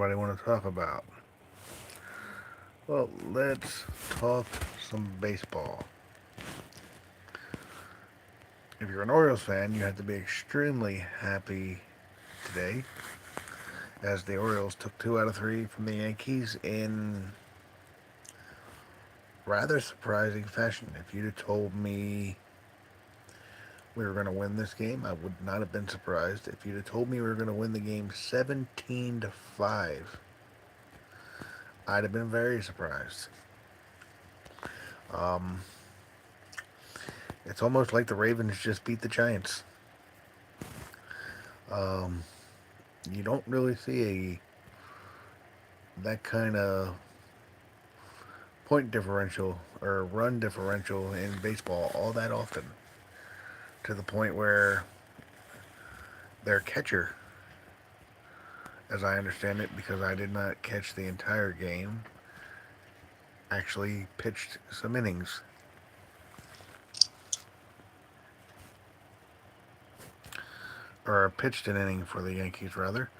everybody want to talk about? Well, let's talk some baseball. If you're an Orioles fan, you have to be extremely happy today, as the Orioles took two out of three from the Yankees in rather surprising fashion. If you'd have told me we were going to win this game, I would not have been surprised. If you'd have told me we were going to win the game 17-5, I'd have been very surprised. Um, it's almost like the Ravens just beat the Giants. Um, you don't really see that kind of point differential or run differential in baseball all that often, to the point where their catcher, as I understand it, because I did not catch the entire game, actually pitched some innings, or pitched an inning for the Yankees rather.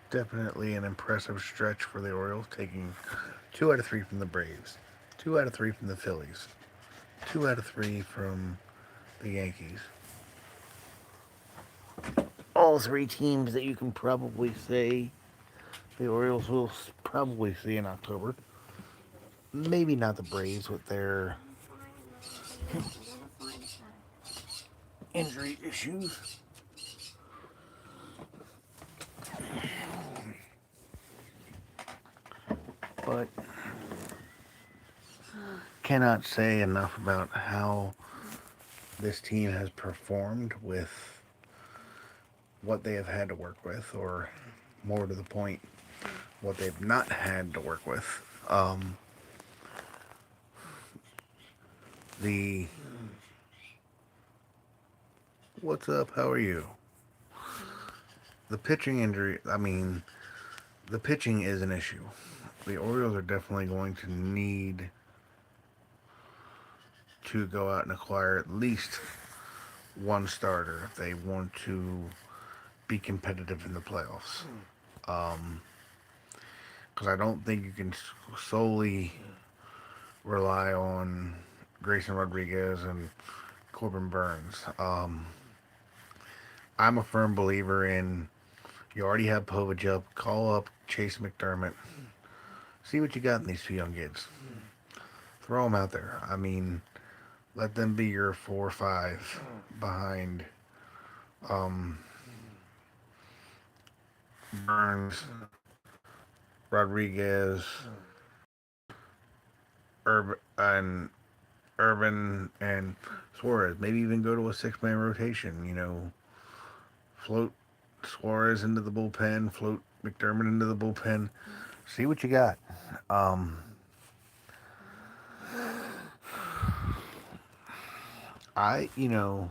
Definitely an impressive stretch for the Orioles, taking two out of three from the Braves, two out of three from the Phillies, two out of three from the Yankees. All three teams that you can probably say the Orioles will probably see in October. Maybe not the Braves with their injury issues, but cannot say enough about how this team has performed with what they have had to work with, or more to the point, what they've not had to work with. The What's up? How are you? The pitching injury. I mean, the pitching is an issue. The Orioles are definitely going to need to go out and acquire at least one starter if they want to be competitive in the playoffs. Because I don't think you can solely rely on Grayson Rodriguez and Corbin Burns. I'm a firm believer in, you already have Povich up, call up Chase McDermott, see what you got in these two young kids. Throw them out there. I mean, let them be your 4 or 5 behind um, Burns, Rodriguez, Urban, and Suarez. Maybe even go to a 6-man rotation. Float Suarez into the bullpen, float McDermott into the bullpen. See what you got. Um, I, you know,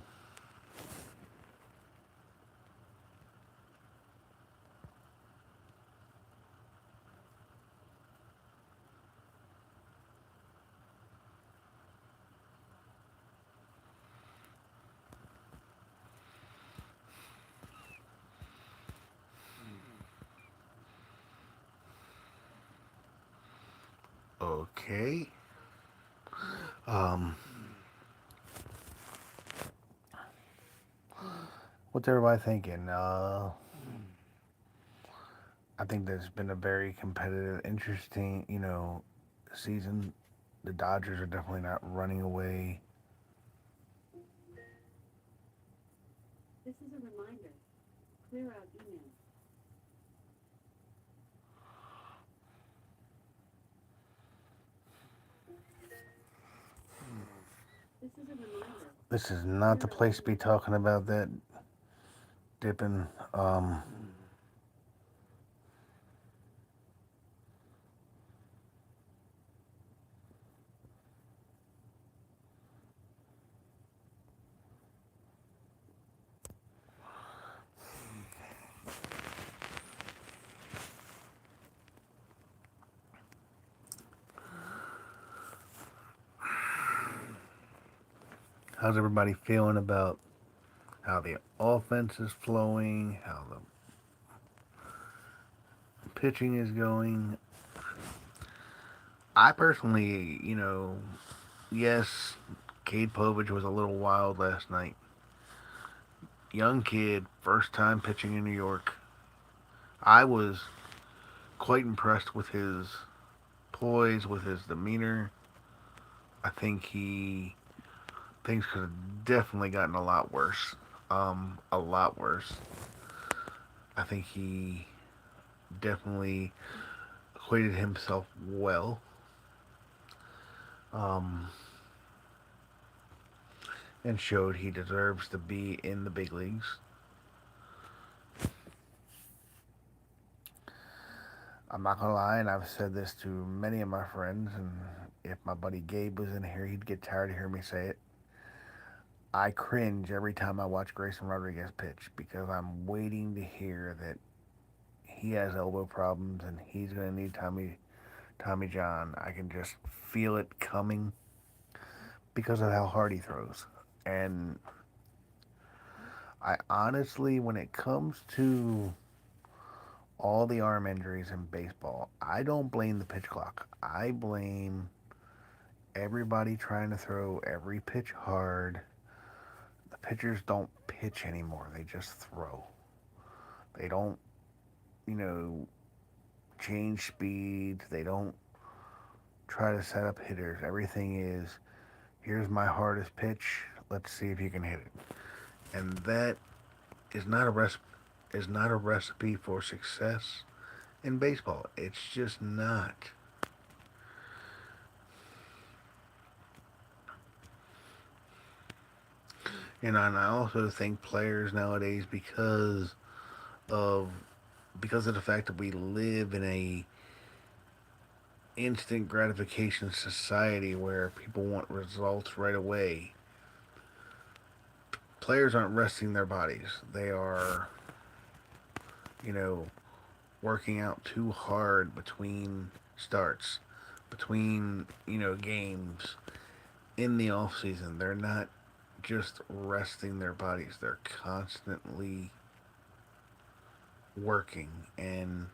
okay. Um, what's everybody thinking? I think there's been a very competitive, interesting, season. The Dodgers are definitely not running away. This is not the place to be talking about that dipping. How's everybody feeling about how the offense is flowing, how the pitching is going? I personally, yes, Cade Povich was a little wild last night. Young kid, first time pitching in New York. I was quite impressed with his poise, with his demeanor. I think things could have definitely gotten a lot worse. A lot worse. I think he definitely acquitted himself well. Um, and showed he deserves to be in the big leagues. I'm not gonna lie, and I've said this to many of my friends, and if my buddy Gabe was in here, he'd get tired of hearing me say it. I cringe every time I watch Grayson Rodriguez pitch because I'm waiting to hear that he has elbow problems and he's gonna need Tommy John. I can just feel it coming because of how hard he throws. And I honestly, when it comes to all the arm injuries in baseball, I don't blame the pitch clock. I blame everybody trying to throw every pitch hard. The pitchers don't pitch anymore. They just throw. They don't, you know, change speeds. They don't try to set up hitters. Everything is, here's my hardest pitch. Let's see if you can hit it. And that is not a recipe for success in baseball. It's just not. And I also think players nowadays, of because of the fact that we live in a instant gratification society where people want results right away, players aren't resting their bodies. They are, you know, working out too hard between starts, between, games in the off season. They're not just resting their bodies. They're constantly working, and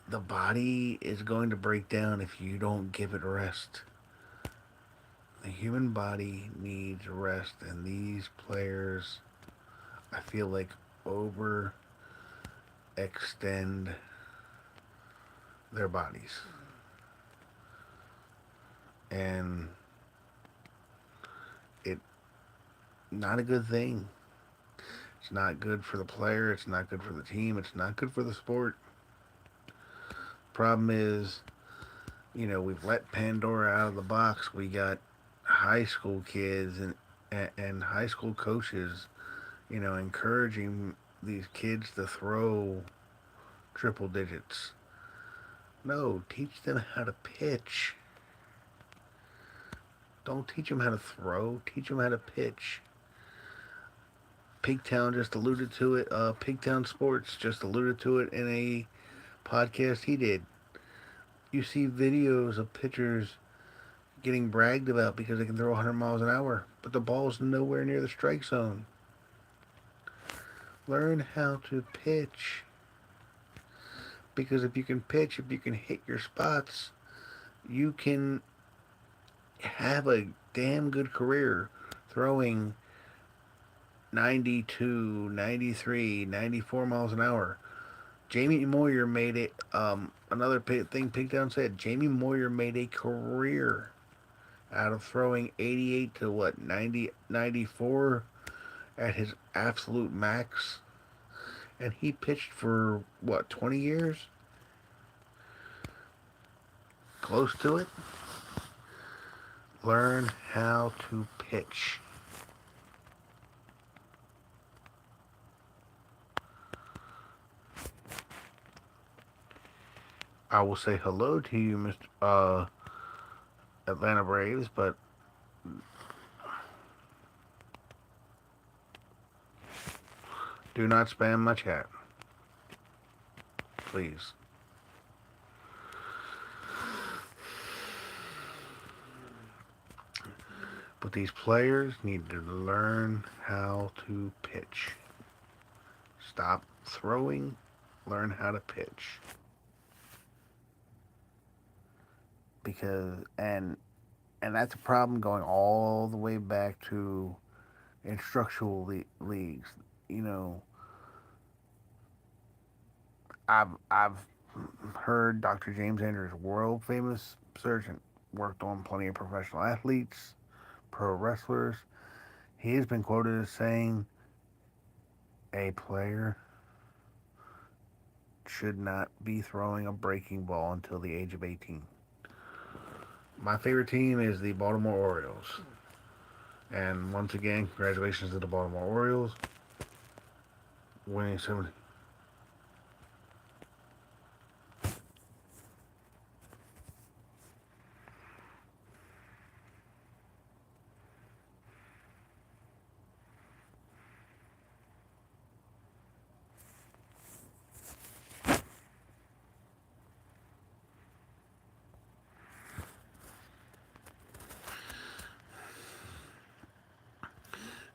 the body is going to break down if you don't give it rest. The human body needs rest, and these players, I feel like, overextend their bodies. And it not a good thing. It's not good for the player, it's not good for the team, it's not good for the sport. Problem is, we've let Pandora out of the box. We got high school kids and high school coaches, encouraging these kids to throw triple digits. No, teach them how to pitch. Don't teach them how to throw. Teach them how to pitch. Pigtown just alluded to it. Pigtown Sports just alluded to it in a podcast he did. You see videos of pitchers getting bragged about because they can throw 100 miles an hour, but the ball's nowhere near the strike zone. Learn how to pitch. Because if you can pitch, if you can hit your spots, you can have a damn good career throwing 92, 93, 94 miles an hour. Jamie Moyer made it, another thing Pigtown said, Jamie Moyer made a career out of throwing 88 to 90, 94 at his absolute max. And he pitched for, 20 years? Close to it. Learn how to pitch. I will say hello to you, Mr. Atlanta Braves, but do not spam my chat. Please. But these players need to learn how to pitch. Stop throwing, learn how to pitch. Because and that's a problem going all the way back to instructional leagues. You know, I've heard Dr. James Andrews, world famous surgeon, worked on plenty of professional athletes, pro wrestlers. He has been quoted as saying a player should not be throwing a breaking ball until the age of 18. My favorite team is the Baltimore Orioles. And once again, congratulations to the Baltimore Orioles winning 70.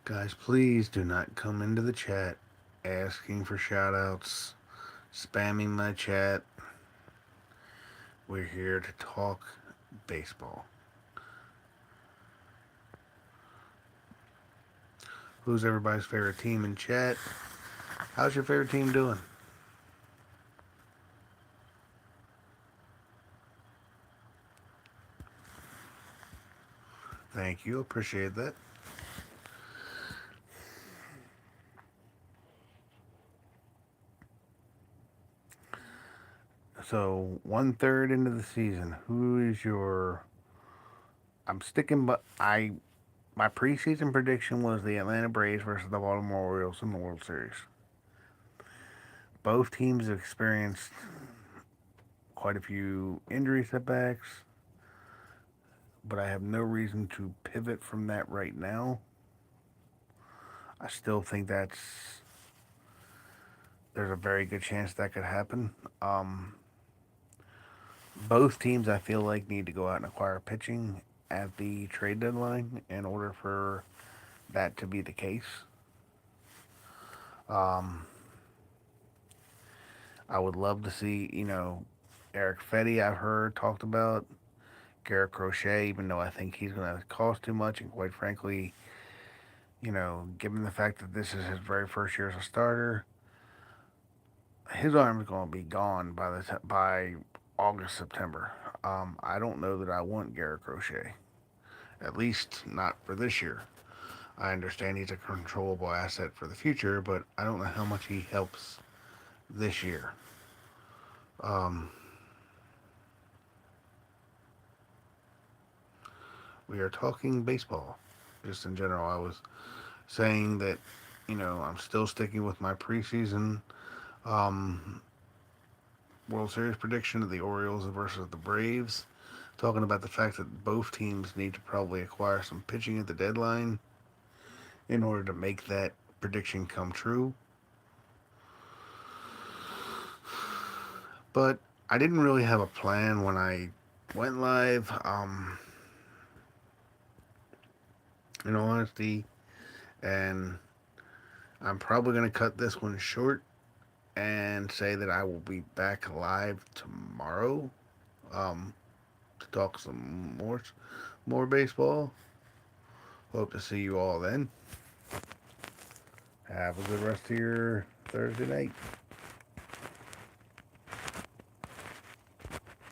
Guys, please do not come into the chat asking for shout outs, spamming my chat. We're here to talk baseball. Who's everybody's favorite team in chat? How's your favorite team doing? Thank you. Appreciate that. So 1/3 into the season, who is your? I'm sticking, but my preseason prediction was the Atlanta Braves versus the Baltimore Orioles in the World Series. Both teams have experienced quite a few injury setbacks, but I have no reason to pivot from that right now. I still think there's a very good chance that could happen. Both teams, I feel like, need to go out and acquire pitching at the trade deadline in order for that to be the case. Um, I would love to see, Eric Fetty, I've heard talked about. Garrett Crochet, even though I think he's going to cost too much, and quite frankly, given the fact that this is his very first year as a starter, his arm is going to be gone by August, September. I don't know that I want Garrett Crochet, at least not for this year. I understand he's a controllable asset for the future, but I don't know how much he helps this year. Um, we are talking baseball, just in general. I was saying that, I'm still sticking with my preseason um, World Series prediction of the Orioles versus the Braves. Talking about the fact that both teams need to probably acquire some pitching at the deadline in order to make that prediction come true. But I didn't really have a plan when I went live. In all honesty, and I'm probably going to cut this one short and say that I will be back live tomorrow um, to talk some more baseball. Hope to see you all then. Have a good rest of your Thursday night.